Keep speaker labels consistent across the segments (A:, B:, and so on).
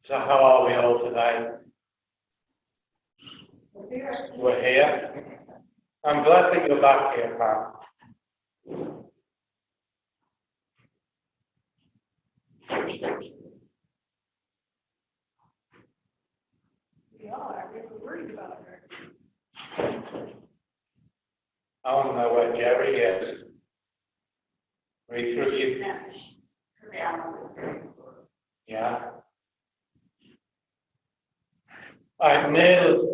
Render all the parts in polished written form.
A: So how are we all today? We're here. I'm glad that you're back here, Pam.
B: We are. We're worried about her.
A: I want to know where Jerry is. Read through you. Yeah. I nearly.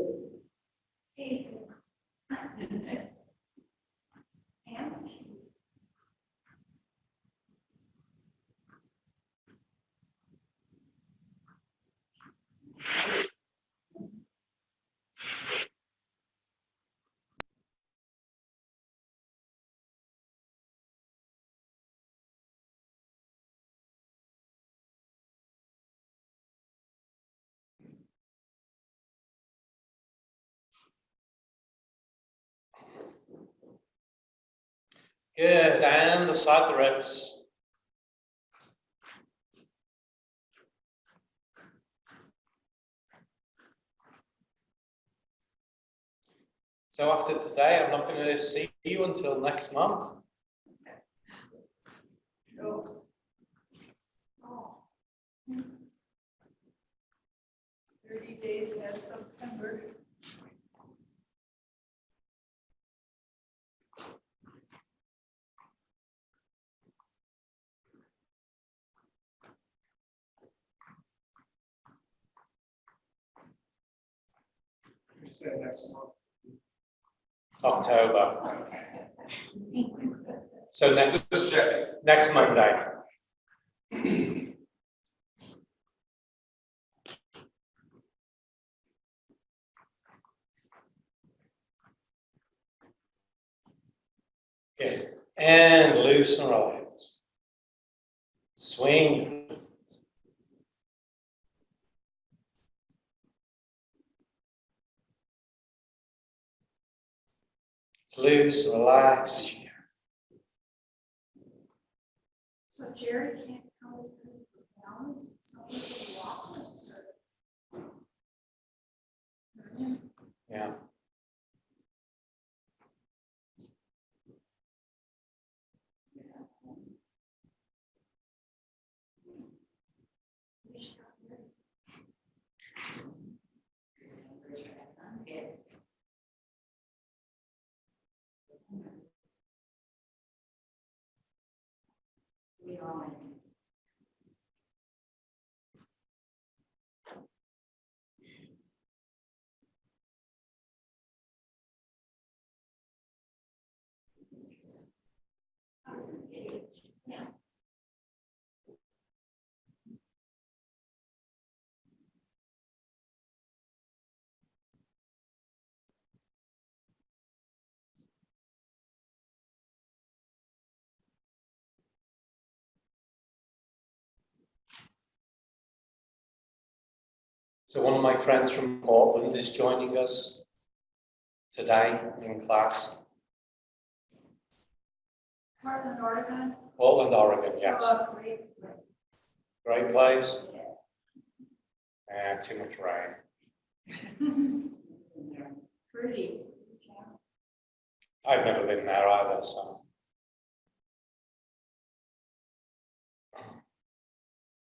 A: Good, and aside the ribs. So after today, I'm not going to see you until next month.
B: Oh. 30 days as September.
C: You said next month.
A: October.
B: Okay.
A: So
C: Just checking.
A: next Monday. Good. And loosen relax. Swing. As loose and relax as you can.
B: So Jerry can't come with the balance, so he can walk with her.
A: Yeah. So one of my friends from Portland is joining us today in class.
B: Portland, Oregon.
A: Portland, Oregon, yes.
B: Oh, great.
A: Great place. Too much rain.
B: Pretty.
A: I've never been there either, so.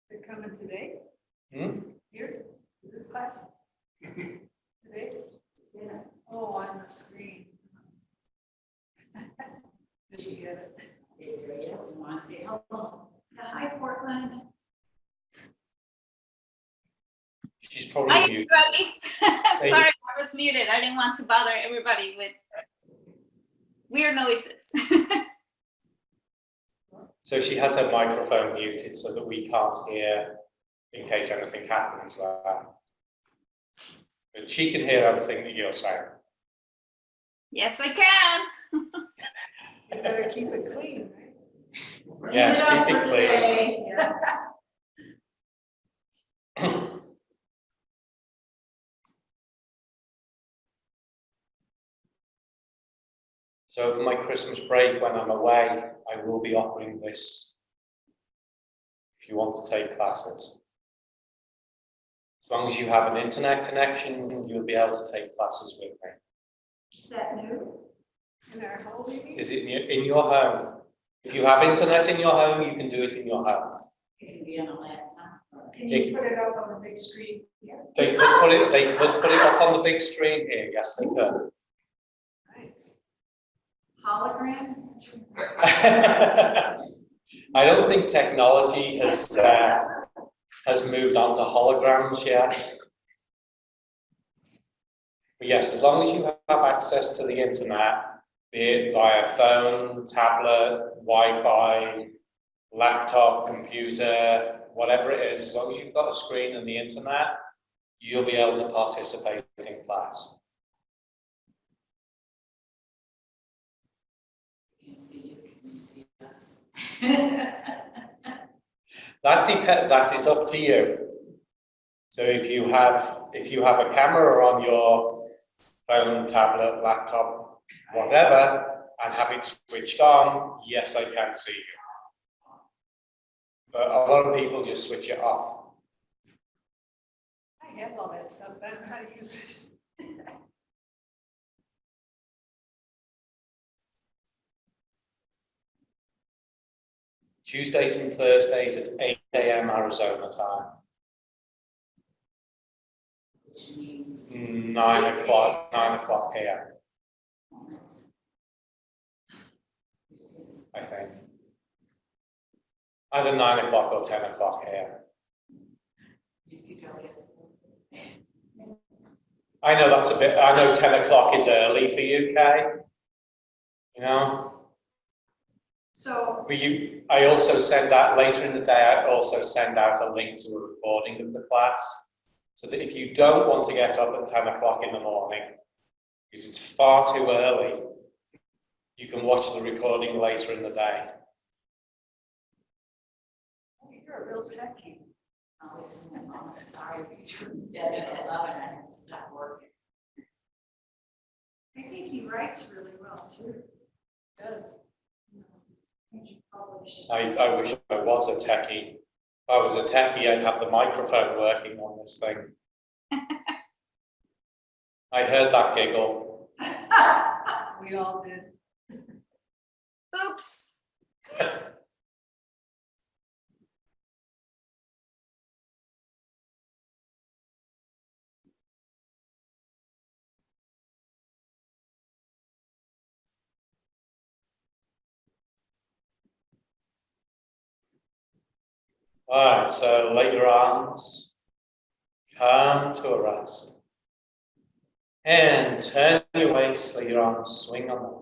B: They're coming today?
A: Hmm?
B: Here? This class? Today? Yeah. Oh, on the screen. Did you get it? Yeah, we want to say hello. Hi, Portland.
A: She's probably
D: Hi,
A: muted.
D: everybody. Sorry, I was muted. I didn't want to bother everybody with weird noises.
A: So she has her microphone muted so that we can't hear in case anything happens like that. But she can hear everything that you're saying.
D: Yes, I can.
B: You better keep it clean, right?
A: Yes, keep it clean.
B: Yeah.
A: So over my Christmas break, when I'm away, I will be offering this if you want to take classes. As long as you have an internet connection, you'll be able to take classes with me.
B: Is that new? In our whole meeting?
A: Is it in your home? If you have internet in your home, you can do it in your home.
E: It can be on a laptop.
B: Can you put it up on the big screen? Yeah.
A: They could put it up on the big screen here. Yes, they could.
B: Nice. Hologram?
A: I don't think technology has moved on to holograms yet. But yes, as long as you have access to the internet, be it via phone, tablet, Wi-Fi, laptop, computer, whatever it is, as long as you've got a screen and the internet, you'll be able to participate in class.
E: Can see you, can you see us?
A: That is up to you. So if you have a camera on your phone, tablet, laptop, whatever, and have it switched on, yes, I can see you. But a lot of people just switch it off.
B: I have all that stuff, but I don't know how to use it.
A: Tuesdays and Thursdays at 8 a.m. Arizona time.
E: Which means.
A: 9 o'clock here, I think. Either 9 o'clock or 10 o'clock here.
E: You don't get.
A: I know 10 o'clock is early for you, Kay. You know?
B: So,
A: But I also send out, later in the day, I also send out a link to a recording of the class. So that if you don't want to get up at 10 o'clock in the morning, because it's far too early, you can watch the recording later in the day.
B: you're a real techie.
E: I was saying, Mom, I'm sorry, between 10 and 11, I had to stop working.
B: I think he writes really well too. Does.
A: I wish I was a techie. If I was a techie, I'd have the microphone working on this thing. I heard that giggle.
B: We all did.
D: Oops.
A: All right, so let your arms come to a rest. And turn your waist, let your arms swing on them.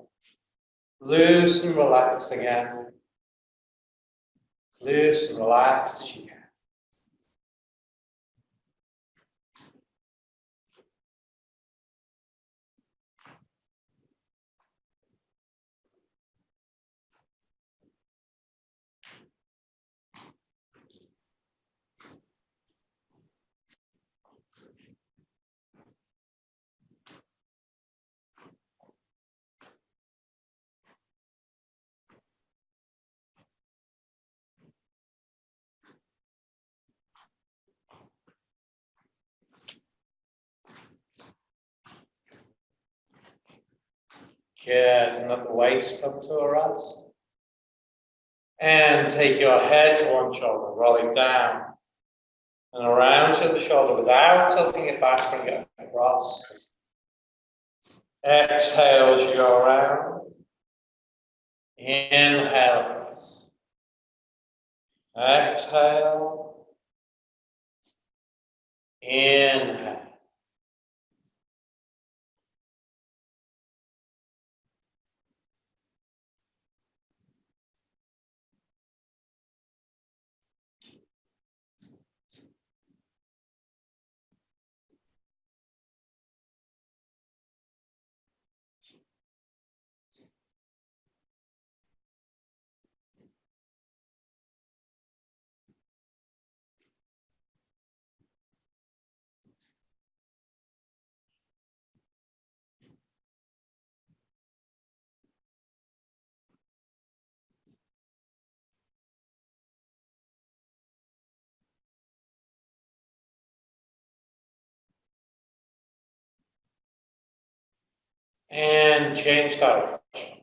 A: Loose and relaxed again. Loose and relaxed as you can. Good, and let the waist come to a rest. And take your head to one shoulder, roll it down and around to the shoulder without tilting it back, bring it across. Exhale as you go around. Inhale across. Exhale. Inhale. And change direction.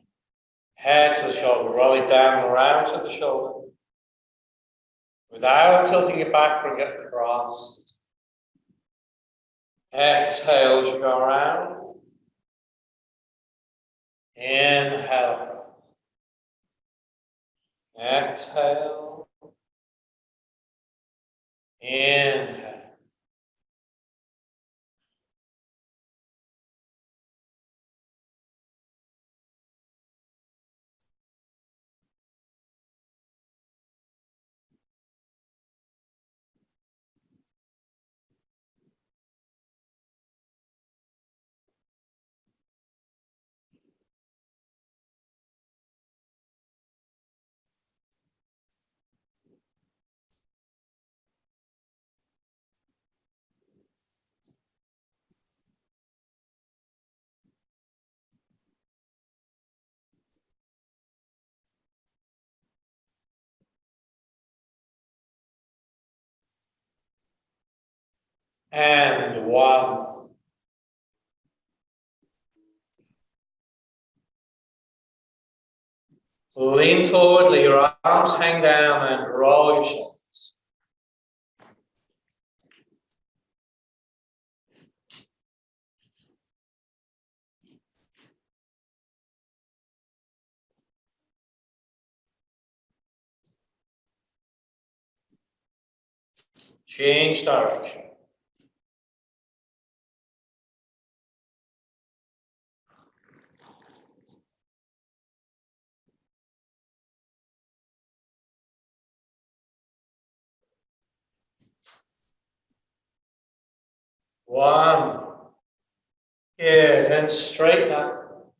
A: Head to the shoulder, roll it down and around to the shoulder. Without tilting it back, bring it across. Exhale as you go around. Inhale. Exhale. Inhale. And one. Lean forward, let your arms hang down and roll your shoulders. Change direction. One. Good, and straighten up.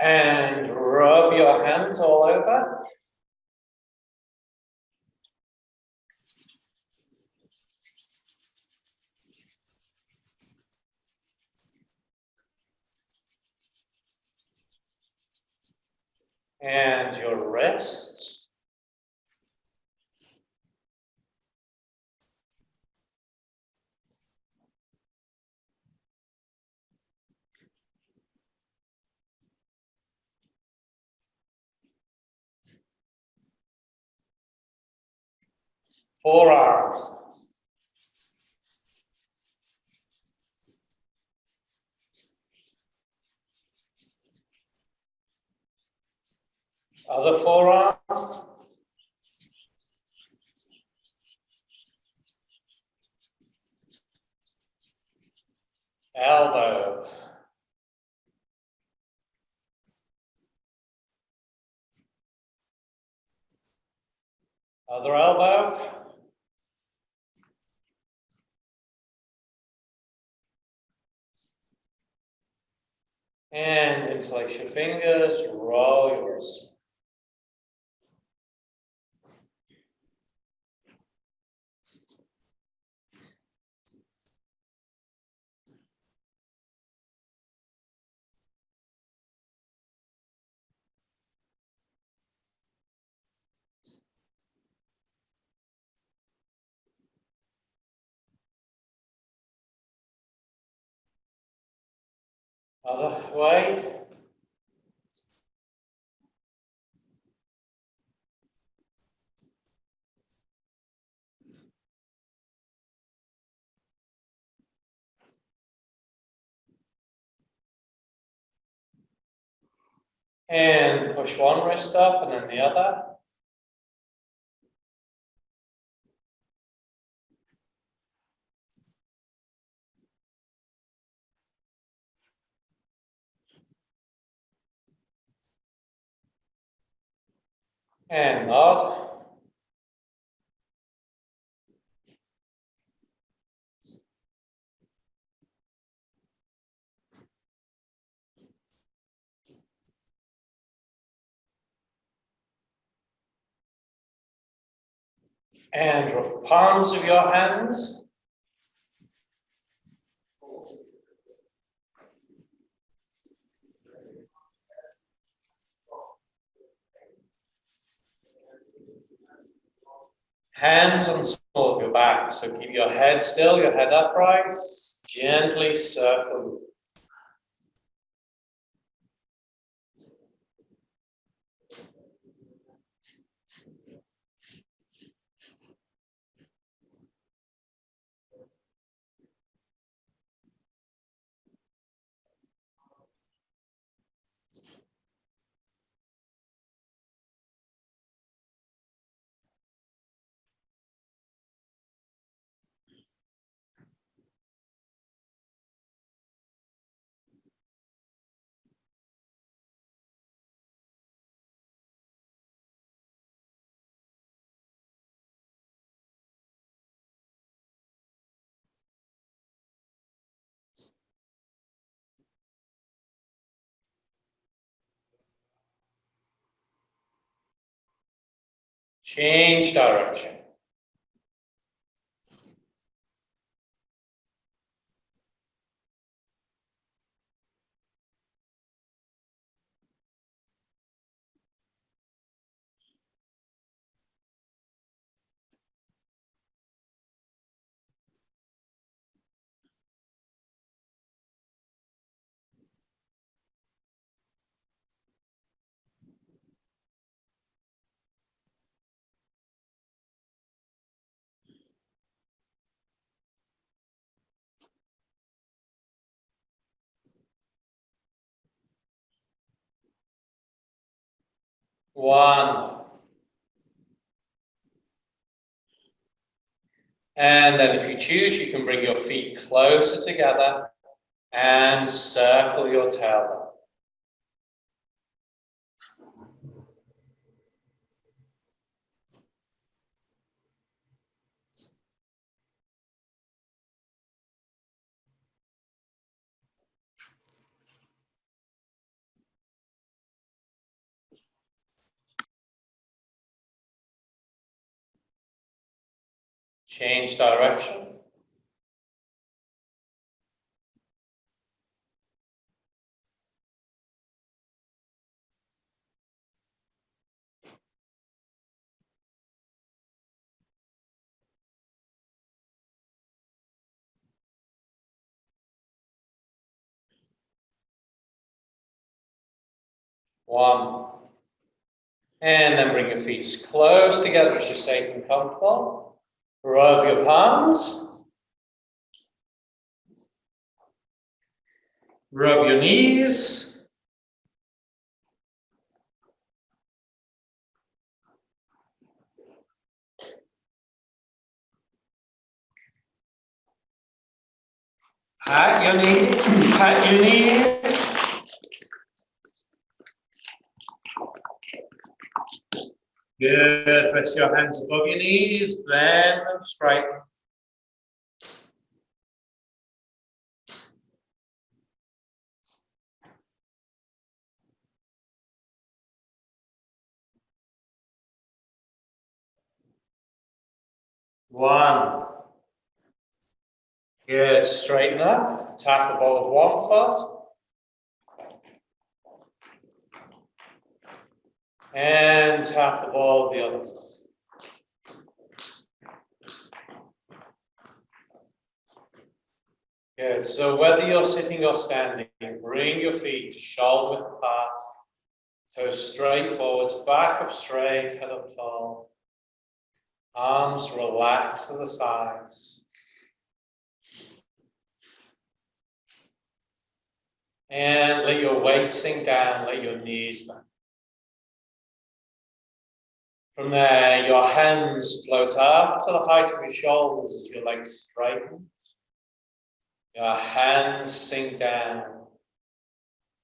A: And rub your hands all over. And your wrists. Forearm. Other forearm. Elbow. Other elbow. And interlace your fingers, roll yours. Other way. And push one wrist up and then the other. And nod. And with palms of your hands. Hands on the small of your back. So keep your head still, your head upright. Gently circle. Change direction. One. And then if you choose, you can bring your feet closer together and circle your tailbone. Change direction. One. And then bring your feet as close together as you're safe and comfortable. Rub your palms. Rub your knees. Pat your knees. Pat your knees. Good. Press your hands above your knees. Bend them straight. One. Good. Straighten up. Tap the ball of one foot. And tap the ball of the other foot. Good. So whether you're sitting or standing, bring your feet shoulder width apart, toes straight forwards, back up straight, head up tall. Arms relax to the sides. And let your weight sink down, let your knees back. From there, your hands float up to the height of your shoulders as your legs straighten. Your hands sink down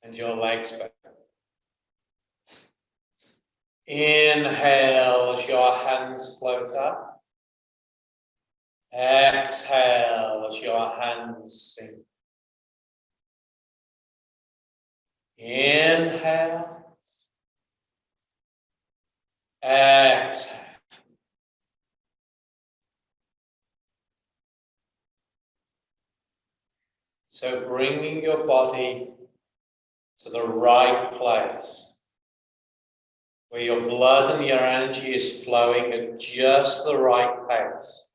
A: and your legs back. Inhale as your hands float up. Exhale as your hands sink. Inhale. Exhale. So bringing your body to the right place, where your blood and your energy is flowing at just the right pace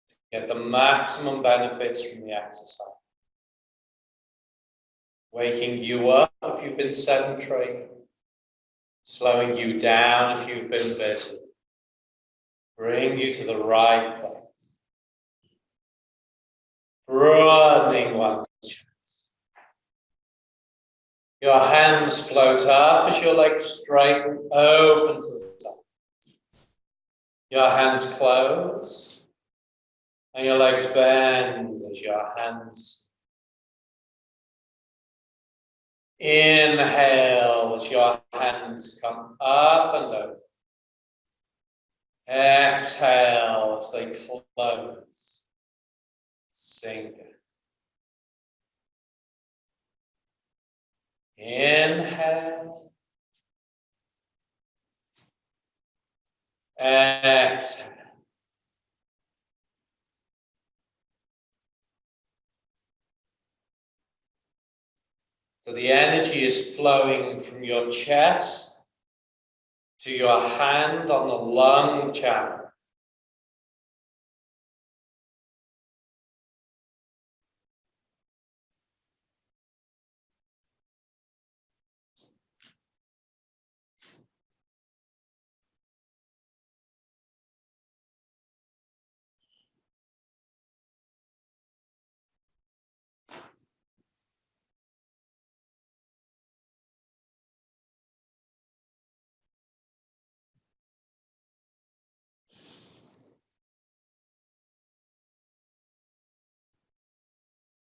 A: to get the maximum benefits from the exercise. Waking you up if you've been sedentary, slowing you down if you've been busy. Bring you to the right place. Broadening one's chest. Your hands float up as your legs straighten, open to the side. Your hands close and your legs bend as your hands inhale as your hands come up and open. Exhale as they close. Sink. Inhale. Exhale. So the energy is flowing from your chest to your hand on the lung channel.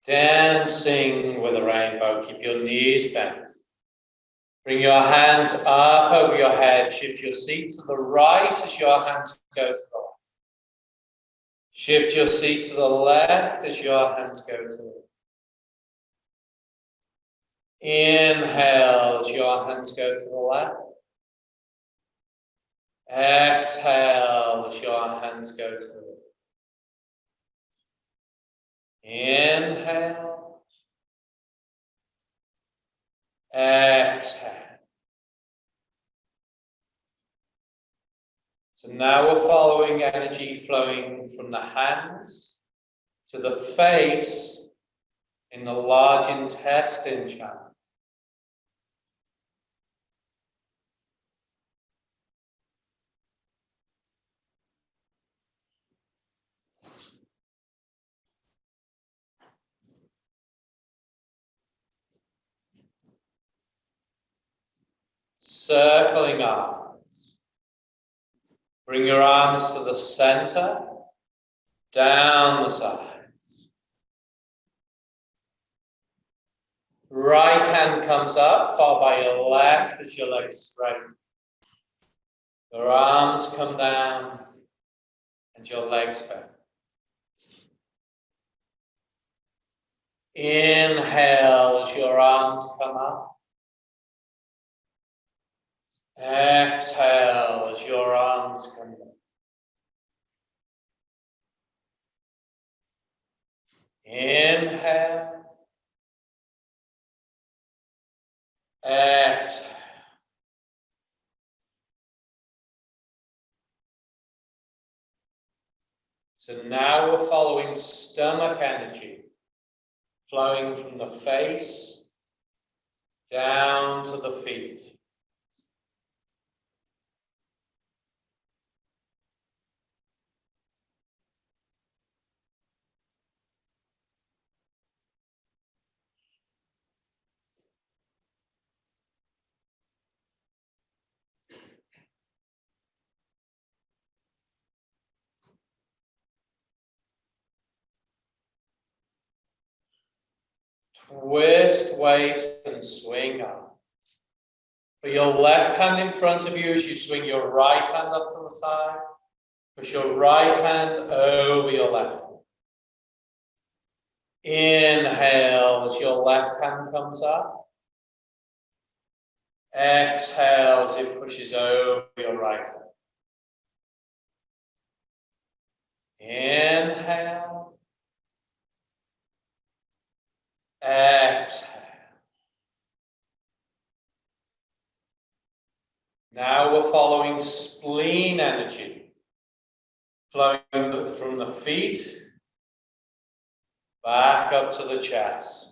A: Dancing with a rainbow, keep your knees bent. Bring your hands up over your head, shift your seat to the right as your hands go to the left. Shift your seat to the left as your hands go to the left. Inhale as your hands go to the left. Exhale as your hands go to the left. Inhale. Exhale. So now we're following energy flowing from the hands to the face in the large intestine channel. Circling arms. Bring your arms to the center, down the sides. Right hand comes up, followed by your left as your legs straighten. Your arms come down and your legs bend. Inhale as your arms come up. Exhale as your arms come down. Inhale. Exhale. So now we're following stomach energy, flowing from the face down to the feet. Twist, waist, and swing up. Put your left hand in front of you as you swing your right hand up to the side. Push your right hand over your left hand. Inhale as your left hand comes up. Exhale as it pushes over your right hand. Inhale. Exhale. Now we're following spleen energy, flowing from the feet back up to the chest.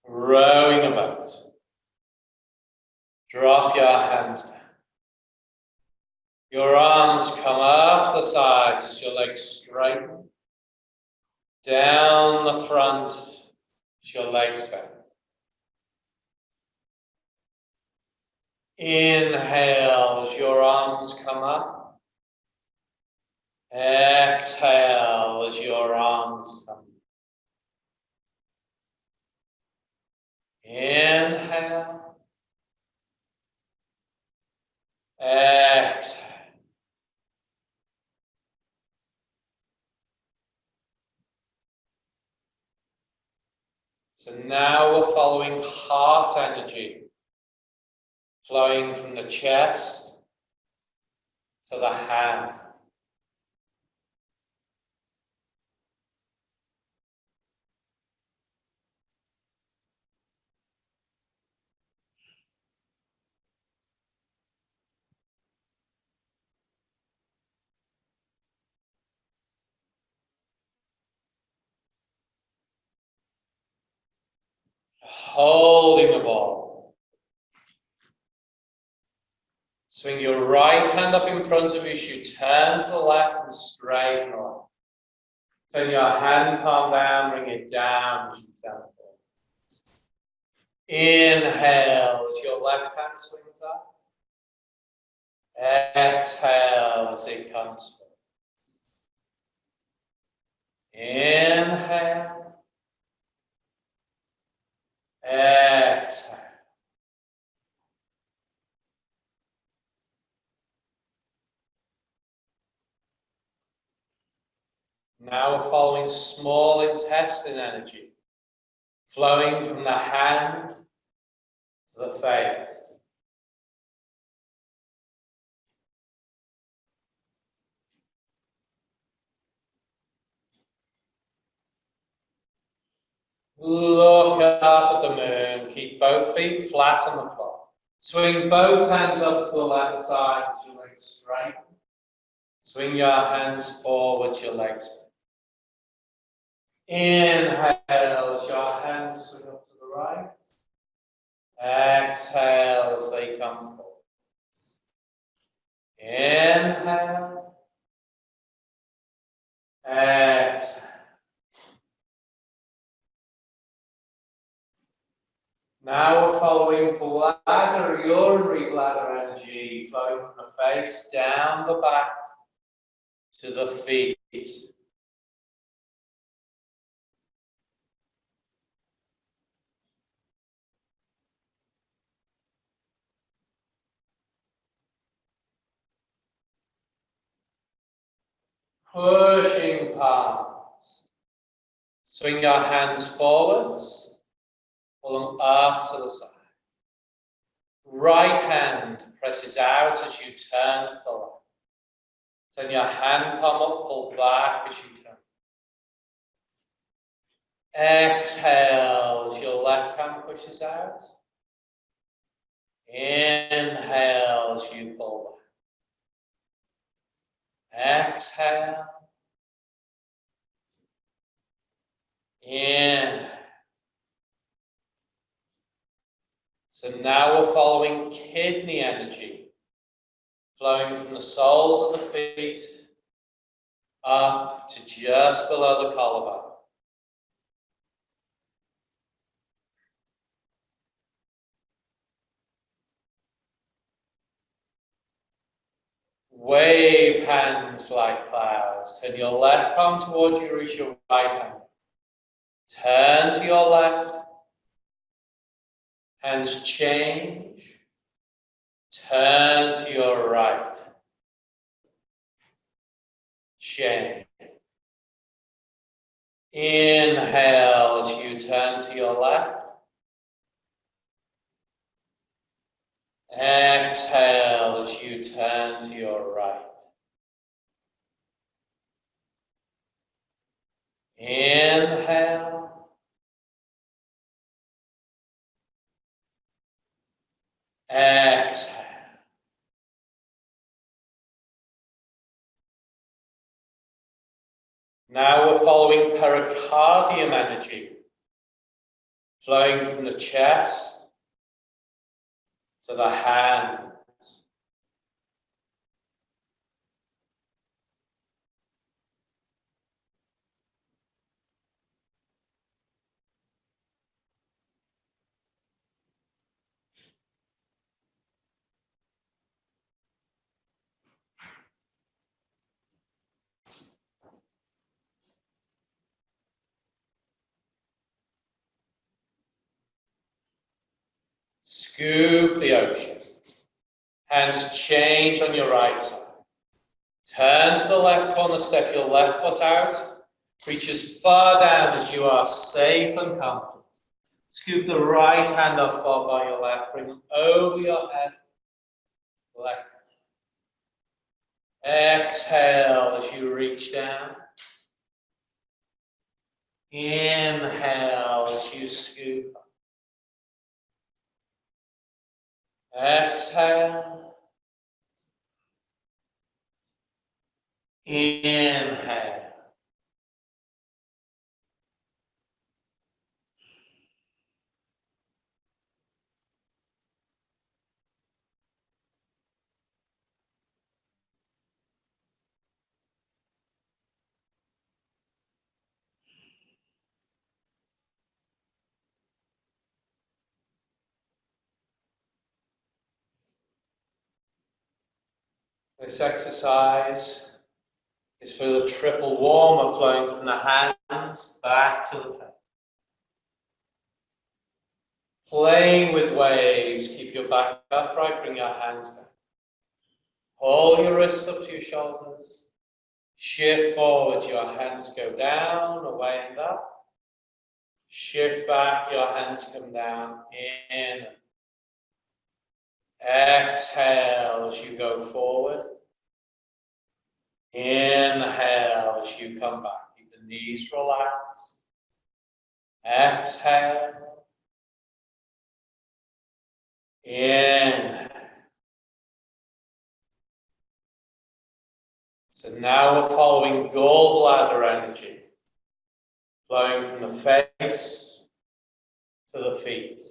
A: Rowing a boat. Drop your hands down. Your arms come up the sides as your legs straighten. Down the front as your legs bend. Inhale as your arms come up. Exhale as your arms come up. Inhale. Exhale. So now we're following heart energy, flowing from the chest to the hand. Holding the ball. Swing your right hand up in front of you as you turn to the left and straighten the left. Turn your hand palm down, bring it down as you turn forward. Inhale as your left hand swings up. Exhale as it comes forward. Inhale. Exhale. Now we're following small intestine energy, flowing from the hand to the face. Look up at the moon, keep both feet flat on the floor. Swing both hands up to the left side as your legs straighten. Swing your hands forward, your legs. Inhale as your hands swing up to the right. Exhale as they come forward. Inhale. Exhale. Now we're following bladder, urinary bladder energy, flowing from the face down the back to the feet. Pushing palms. Swing your hands forwards, pull them up to the side. Right hand presses out as you turn to the left. Turn your hand palm up, pull back as you turn. Exhale as your left hand pushes out. Inhale as you pull back. Exhale. Inhale. So now we're following kidney energy, flowing from the soles of the feet up to just below the collarbone. Wave hands like clouds. Turn your left palm towards you, reach your right hand. Turn to your left. Hands change. Turn to your right. Change. Inhale as you turn to your left. Exhale as you turn to your right. Inhale. Exhale. Now we're following pericardium energy, flowing from the chest to the hands. Scoop the ocean. Hands change on your right side. Turn to the left corner, step your left foot out. Reach as far down as you are safe and comfortable. Scoop the right hand up far by your left. Bring it over your head. Let go. Exhale as you reach down. Inhale as you scoop up. Exhale. Inhale. This exercise is for the triple warmer flowing from the hands back to the face. Playing with waves, keep your back upright, bring your hands down. Pull your wrists up to your shoulders. Shift forwards, your hands go down, away and up. Shift back, your hands come down, in. Exhale as you go forward. Inhale as you come back. Keep the knees relaxed. Exhale. Inhale. So now we're following gallbladder energy, flowing from the face to the feet.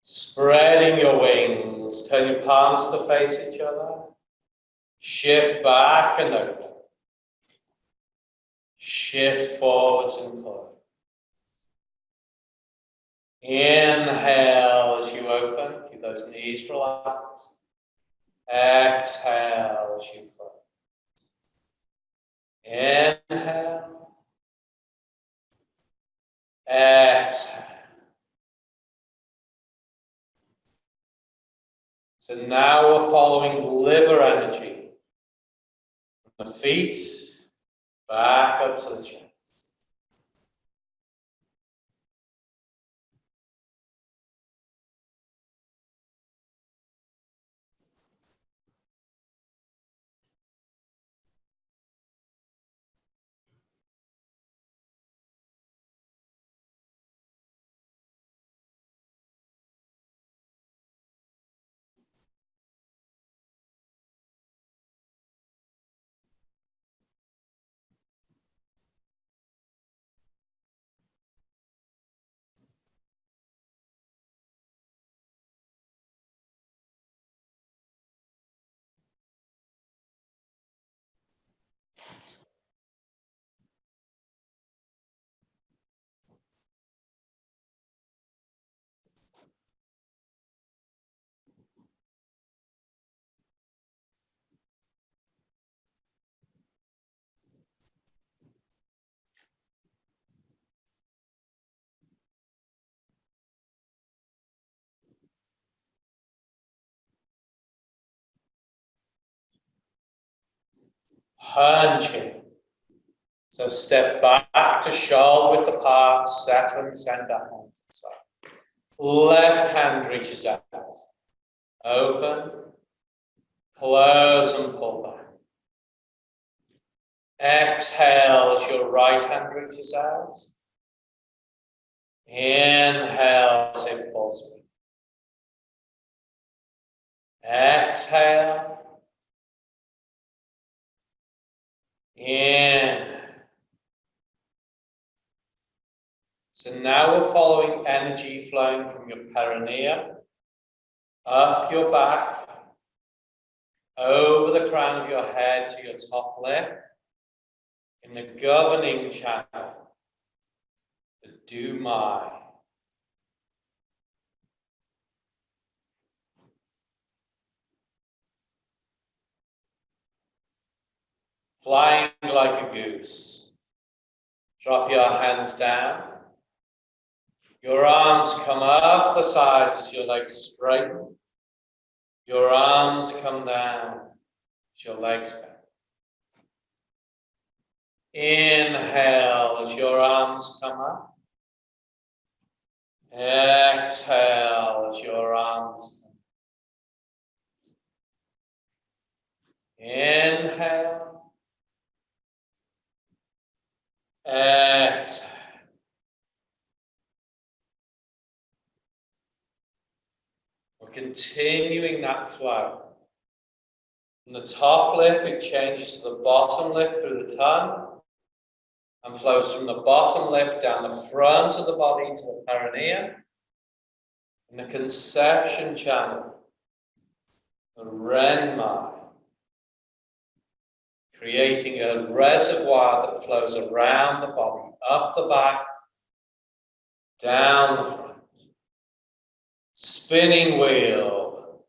A: Spreading your wings, turn your palms to face each other. Shift back and open. Shift forwards and close. Inhale as you open, keep those knees relaxed. Exhale as you close. Inhale. Exhale. So now we're following liver energy. From the feet back up to the chest. Punching. So step back to shoulder width apart, settling center, hand to the side. Left hand reaches out. Open, close and pull back. Exhale as your right hand reaches out. Inhale as it pulls back. Exhale. In. So now we're following energy flowing from your perineum, up your back, over the crown of your head to your top lip, in the governing channel, the Do-My. Flying like a goose. Drop your hands down. Your arms come up the sides as your legs straighten. Your arms come down as your legs bend. Inhale as your arms come up. Exhale as your arms come up. Inhale. Exhale. We're continuing that flow. From the top lip, it changes to the bottom lip through the tongue and flows from the bottom lip down the front of the body to the perineum. In the conception channel, the Renmai, creating a reservoir that flows around the body, up the back, down the front. Spinning wheel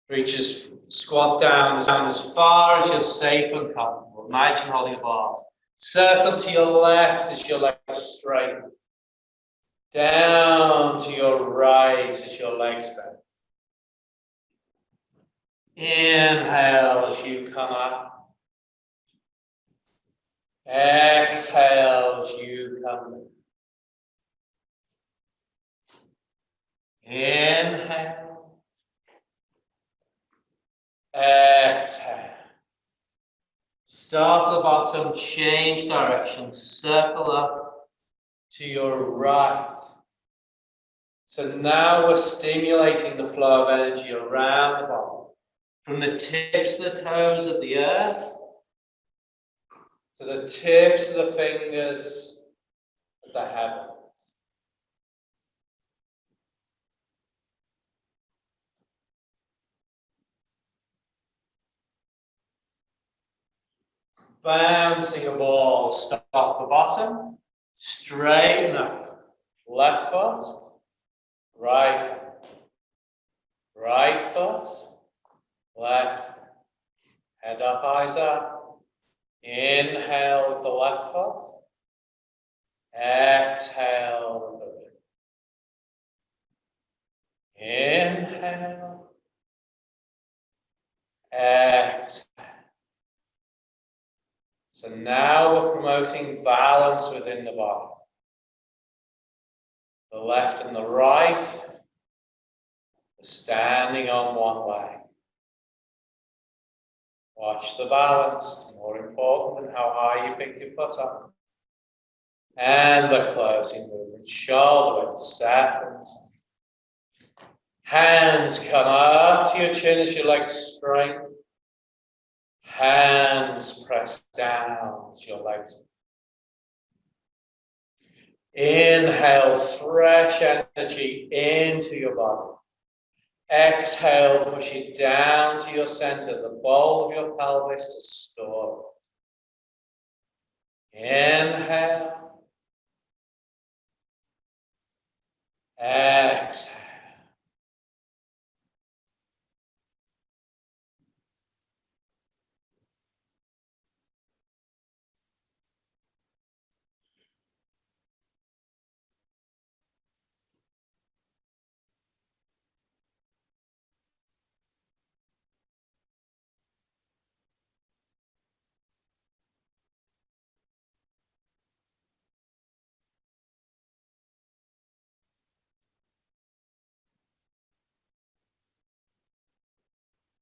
A: reaches, squat down as far as you're safe and comfortable. Imagine holding a bar. Circle to your left as your legs straighten. Down to your right as your legs bend. Inhale as you come up. Exhale as you come down. Inhale. Exhale. Start at the bottom, change direction, circle up to your right. So now we're stimulating the flow of energy around the body, from the tips of the toes of the earth to the tips of the fingers of the heavens. Bouncing a ball, stop the bottom, straighten up, left foot, right hand, right foot, left, head up, eyes up, inhale with the left foot, exhale with the right. Inhale, exhale. So now we're promoting balance within the body. The left and the right are standing on one leg. Watch the balance, more important than how high you pick your foot up. And the closing movement, shoulder width, settling. Hands come up to your chin as your legs straighten. Hands press down as your legs. Inhale fresh energy into your body. Exhale, push it down to your center, the bowl of your pelvis to store it. Inhale. Exhale.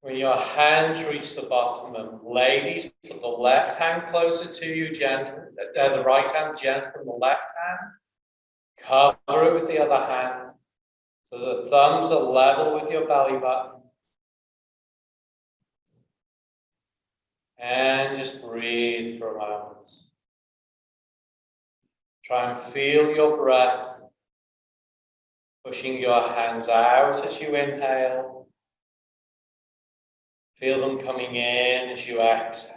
A: When your hands reach the bottom, and ladies, put the left hand closer to you, gentle, the right hand gentle on the left hand. Cover it with the other hand, so the thumbs are level with your belly button. And just breathe for a moment. Try and feel your breath, pushing your hands out as you inhale. Feel them coming in as you exhale.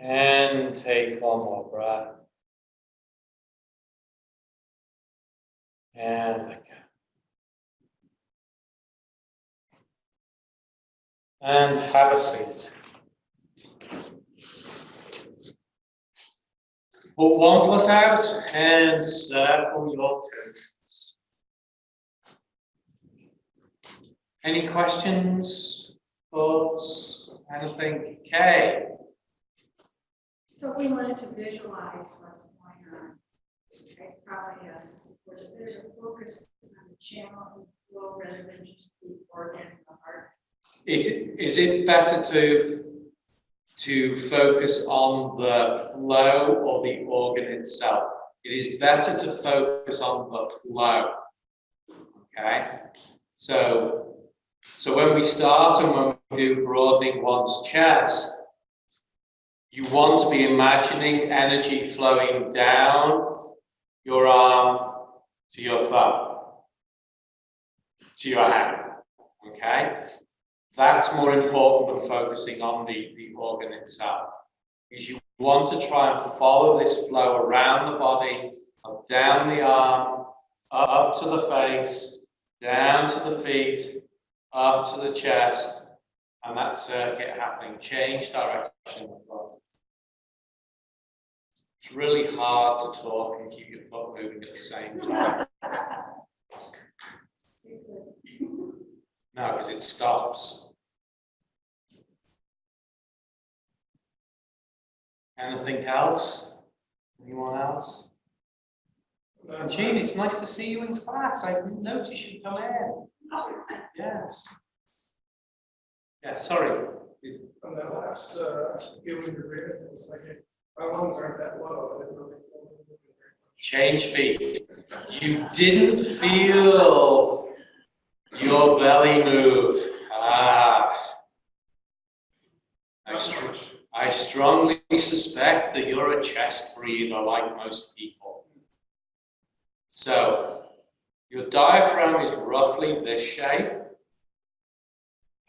A: And take one more breath. And let go. And have a seat. Put one foot out and circle your toes. Any questions, thoughts, anything? Okay.
B: So if we wanted to visualize what's going on, it probably has, there's a focus on the channel and flow rather than just the organ and the heart.
A: Is it better to focus on the flow or the organ itself? It is better to focus on the flow. Okay? So when we start and when we do broadening one's chest, you want to be imagining energy flowing down your arm to your thumb, to your hand. Okay? That's more important than focusing on the organ itself. Because you want to try and follow this flow around the body, up down the arm, up to the face, down to the feet, up to the chest, and that circuit happening. Change direction. It's really hard to talk and keep your foot moving at the same time. No, because it stops. Anything else? Anyone else? Gene, it's nice to see you in class. I didn't notice you come in. Yes. Yeah, sorry.
C: On that last, feeling the rhythm, it was like, my lungs aren't that low. I didn't really feel it moving very much.
A: Change feet. You didn't feel your belly move. I strongly suspect that you're a chest breather like most people. So, your diaphragm is roughly this shape.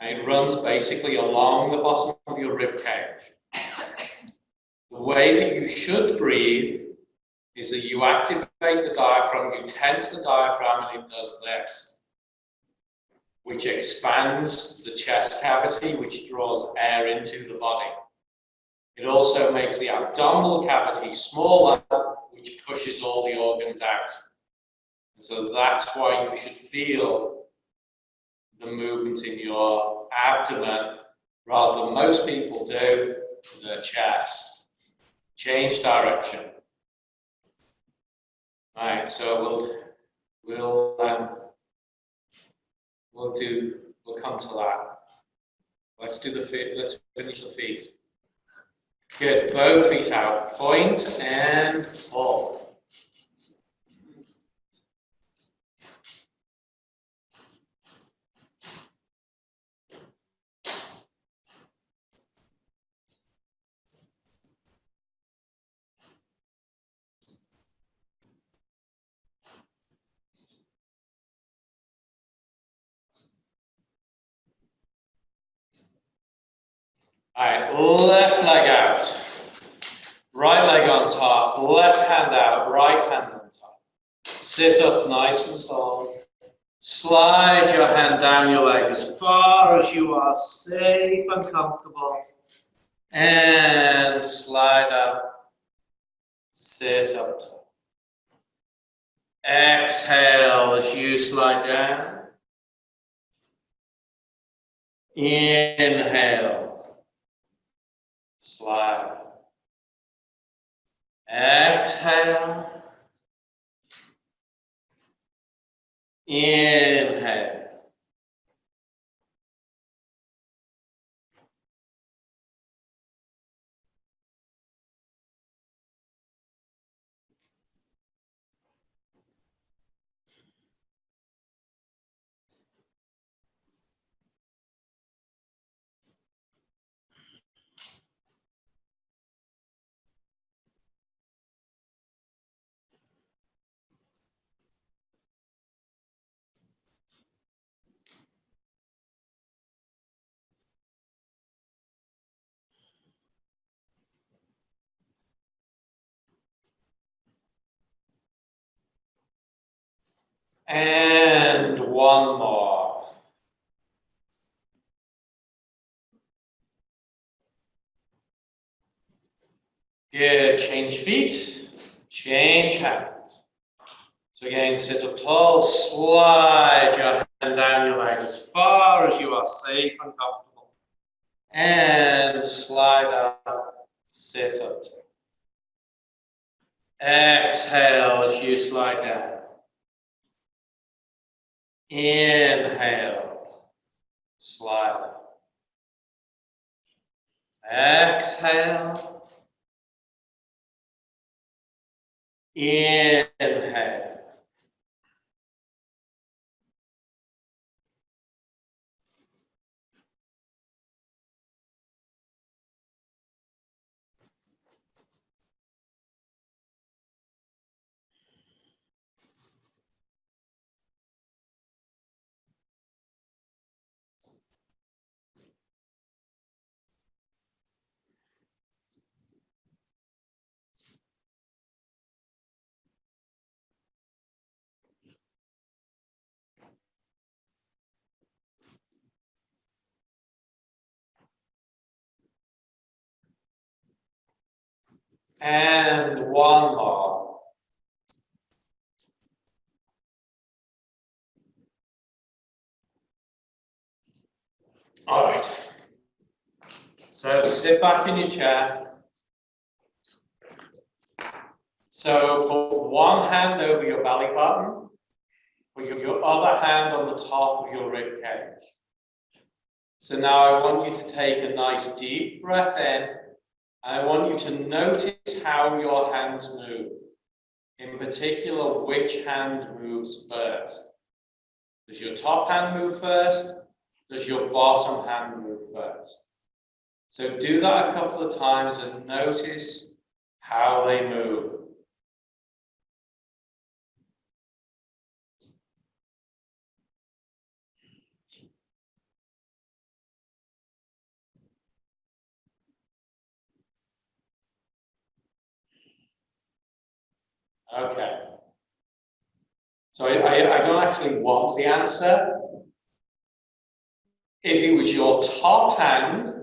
A: And it runs basically along the bottom of your rib cage. The way that you should breathe is that you activate the diaphragm, you tense the diaphragm, and it does this, which expands the chest cavity, which draws air into the body. It also makes the abdominal cavity smaller, which pushes all the organs out. And so that's why you should feel the movement in your abdomen rather than most people do the chest. Change direction. Right, so we'll come to that. Let's do the feet. Let's finish the feet. Good. Both feet out. Point and pull. All right, left leg out. Right leg on top, left hand out, right hand on top. Sit up nice and tall. Slide your hand down your leg as far as you are safe and comfortable. And slide up. Sit up tall. Exhale as you slide down. Inhale. Slide. Exhale. Inhale. And one more. Good. Change feet. Change hands. So again, sit up tall. Slide your hand down your leg as far as you are safe and comfortable. And slide up. Sit up tall. Exhale as you slide down. Inhale. Slide up. Exhale. Inhale. And one more. All right. So sit back in your chair. So put one hand over your belly button, put your other hand on the top of your rib cage. So now I want you to take a nice deep breath in, and I want you to notice how your hands move. In particular, which hand moves first. Does your top hand move first? Does your bottom hand move first? So do that a couple of times and notice how they move. Okay. So I don't actually want the answer. If it was your top hand,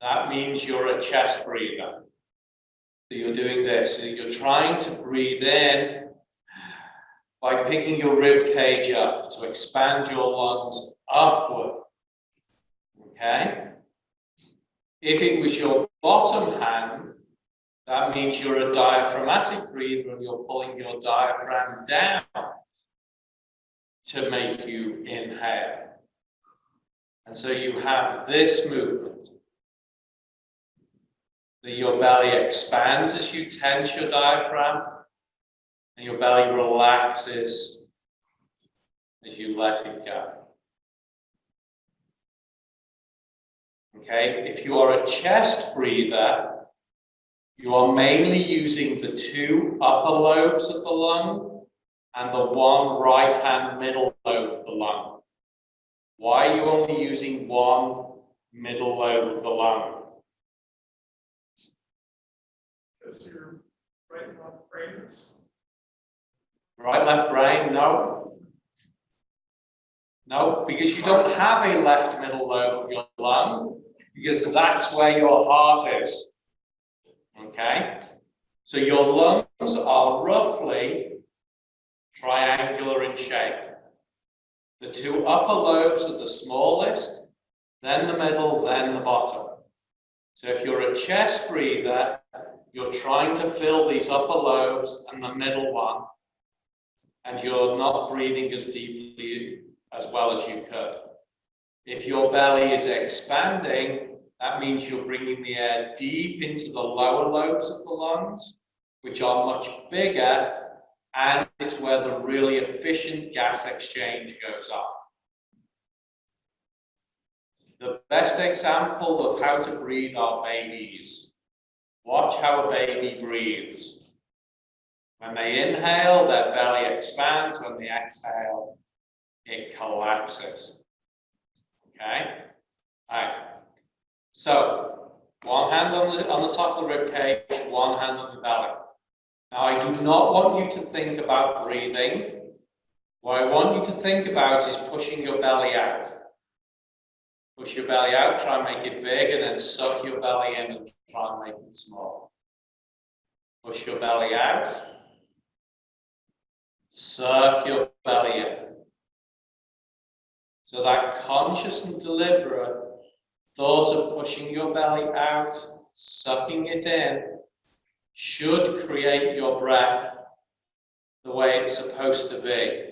A: that means you're a chest breather. So you're doing this. So you're trying to breathe in by picking your rib cage up to expand your lungs upward. Okay? If it was your bottom hand, that means you're a diaphragmatic breather and you're pulling your diaphragm down to make you inhale. And so you have this movement. That your belly expands as you tense your diaphragm, and your belly relaxes as you let it go. Okay, if you are a chest breather, you are mainly using the two upper lobes of the lung and the one right hand middle lobe of the lung. Why are you only using one middle lobe of the lung?
C: Because your right and left brain is.
A: Right, left brain, no. No, because you don't have a left middle lobe of your lung, because that's where your heart is. Okay? So your lungs are roughly triangular in shape. The two upper lobes are the smallest, then the middle, then the bottom. So if you're a chest breather, you're trying to fill these upper lobes and the middle one, and you're not breathing as deeply as well as you could. If your belly is expanding, that means you're bringing the air deep into the lower lobes of the lungs, which are much bigger, and it's where the really efficient gas exchange goes on. The best example of how to breathe are babies. Watch how a baby breathes. When they inhale, their belly expands. When they exhale, it collapses. Okay? All right. So, one hand on the top of the rib cage, one hand on the belly. Now, I do not want you to think about breathing. What I want you to think about is pushing your belly out. Push your belly out, try and make it big, and then suck your belly in and try and make it small. Push your belly out. Suck your belly in. So that conscious and deliberate thought of pushing your belly out, sucking it in, should create your breath the way it's supposed to be.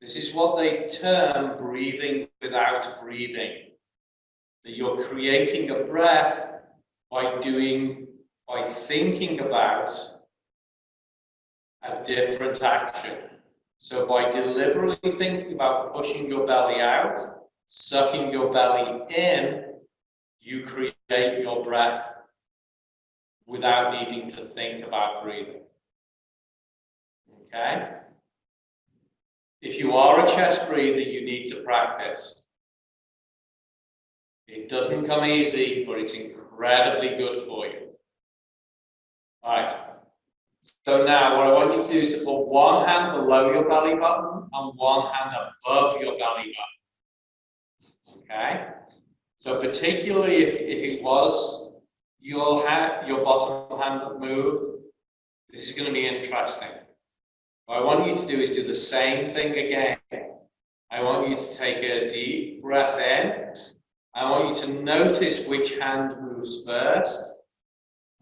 A: This is what they term breathing without breathing. That you're creating a breath by thinking about a different action. So by deliberately thinking about pushing your belly out, sucking your belly in, you create your breath without needing to think about breathing. Okay? If you are a chest breather, you need to practice. It doesn't come easy, but it's incredibly good for you. All right. So now what I want you to do is to put one hand below your belly button and one hand above your belly button. Okay? So particularly if it was your bottom hand that moved, this is going to be interesting. What I want you to do is do the same thing again. I want you to take a deep breath in. I want you to notice which hand moves first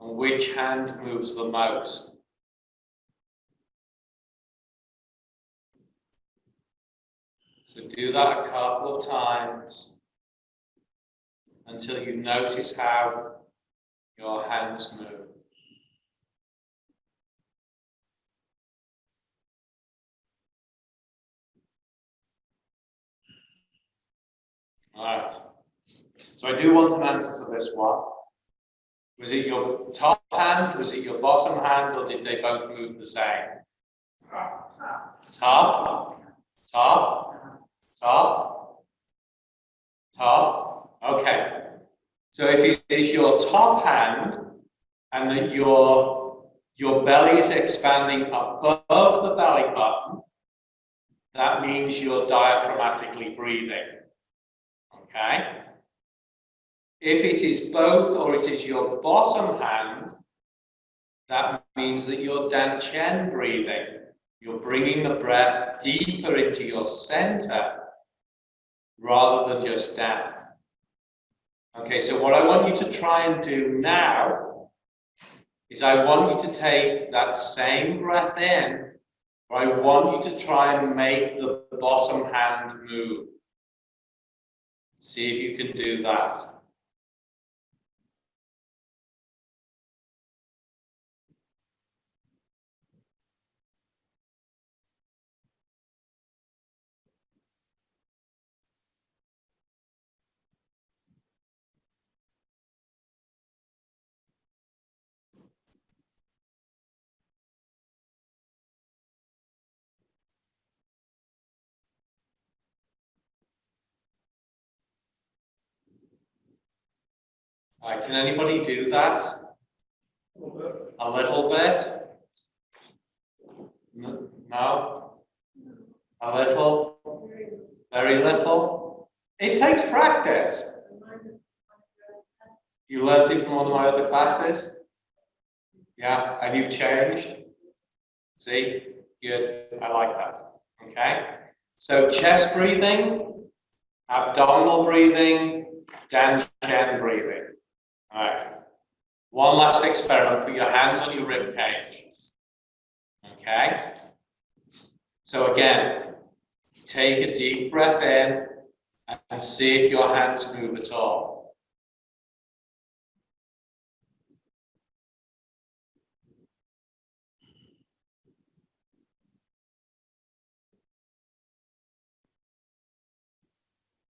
A: and which hand moves the most. So do that a couple of times until you notice how your hands move. All right. So I do want an answer to this one. Was it your top hand, was it your bottom hand, or did they both move the same? Top, top, top, top. Okay. So if it is your top hand and that your belly is expanding above the belly button, that means you're diaphragmatically breathing. Okay? If it is both or it is your bottom hand, that means that you're danchen breathing. You're bringing the breath deeper into your center rather than just down. Okay, so what I want you to try and do now is I want you to take that same breath in, but I want you to try and make the bottom hand move. See if you can do that. All right, can anybody do that? A little bit? No? A little? Very little? It takes practice. You learned it from one of my other classes? Yeah, and you've changed? See? Good. I like that. Okay? So chest breathing, abdominal breathing, Dan-Shan breathing. All right. One last experiment. Put your hands on your rib cage. Okay? So again, take a deep breath in and see if your hands move at all.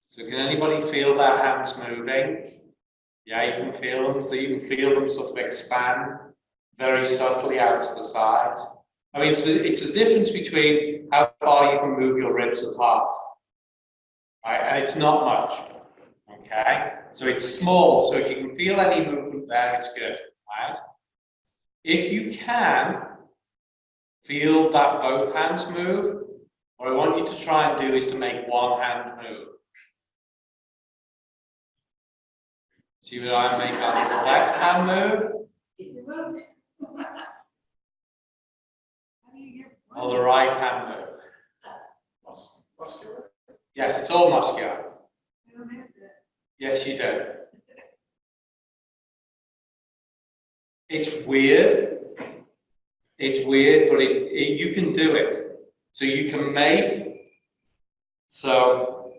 A: So can anybody feel their hands moving? Yeah, you can feel them. So you can feel them sort of expand very subtly out to the sides. I mean, it's the difference between how far you can move your ribs apart. Right? And it's not much. Okay? So it's small. So if you can feel any movement there, it's good. Right? If you can feel that both hands move, what I want you to try and do is to make one hand move. See what I make on the left hand move? Or the right hand move?
C: Muscular?
A: Yes, it's all muscular. Yes, you do. It's weird. It's weird, but you can do it. So you can make, so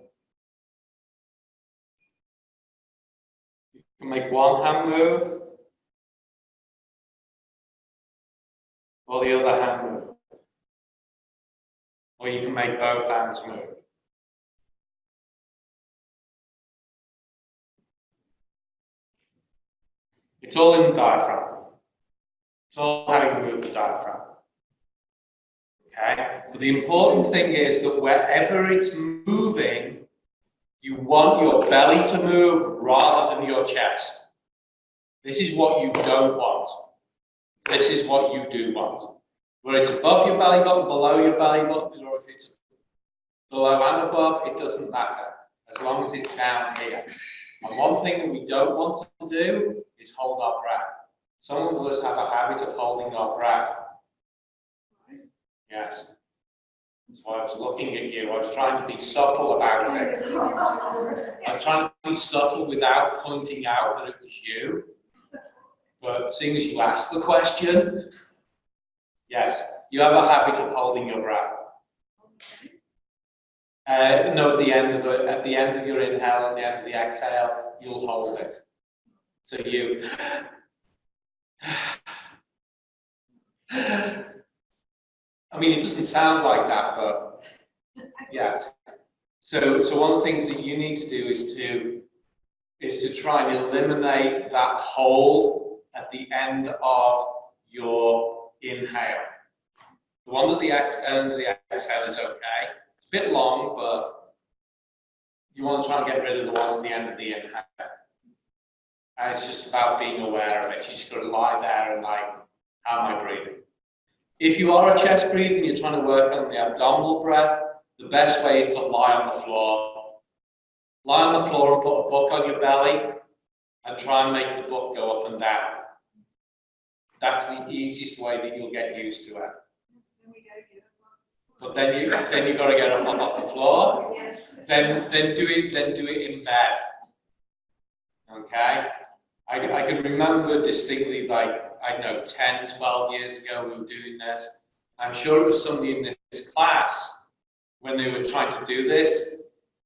A: you can make one hand move, or the other hand move. Or you can make both hands move. It's all in the diaphragm. It's all how you move the diaphragm. Okay? But the important thing is that wherever it's moving, you want your belly to move rather than your chest. This is what you don't want. This is what you do want. Where it's above your belly button, below your belly button, or if it's below and above, it doesn't matter, as long as it's down here. And one thing that we don't want to do is hold our breath. Some of us have a habit of holding our breath. Yes. That's why I was looking at you. I was trying to be subtle about it. I was trying to be subtle without pointing out that it was you. But seeing as you asked the question, yes, you have a habit of holding your breath. No, at the end of your inhale and the end of the exhale, you'll hold it. So you. I mean, it doesn't sound like that, but yes. So one of the things that you need to do is to try and eliminate that hold at the end of your inhale. The one at the end of the exhale is okay. It's a bit long, but you want to try and get rid of the one at the end of the inhale. And it's just about being aware of it. You just got to lie there and like, how am I breathing? If you are a chest breather and you're trying to work on the abdominal breath, the best way is to lie on the floor. Lie on the floor and put a book on your belly and try and make the book go up and down. That's the easiest way that you'll get used to it. But then you got to get up off the floor. Then do it in bed. Okay? I can remember distinctly, like, I don't know, 10, 12 years ago we were doing this. I'm sure it was somebody in this class, when they were trying to do this,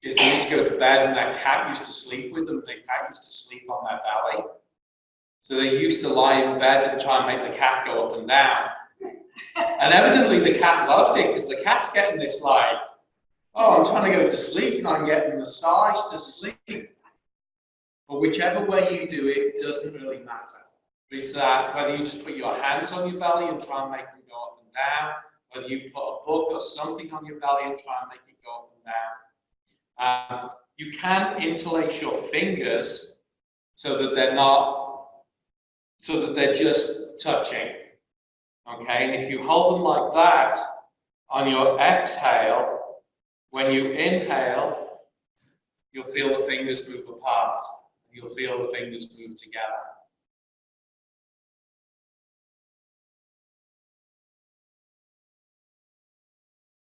A: is they used to go to bed and their cat used to sleep with them. The cat used to sleep on their belly. So they used to lie in bed and try and make the cat go up and down. And evidently the cat loved it, because the cat's getting this like, oh, I'm trying to go to sleep and I'm getting massaged to sleep. But whichever way you do it, doesn't really matter. It's that whether you just put your hands on your belly and try and make them go up and down, whether you put a book or something on your belly and try and make it go up and down. You can interlace your fingers so that they're not so that they're just touching. Okay, and if you hold them like that on your exhale, when you inhale, you'll feel the fingers move apart. You'll feel the fingers move together.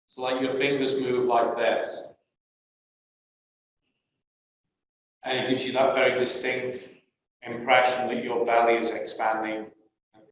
A: So like your fingers move like this. And it gives you that very distinct impression that your belly is expanding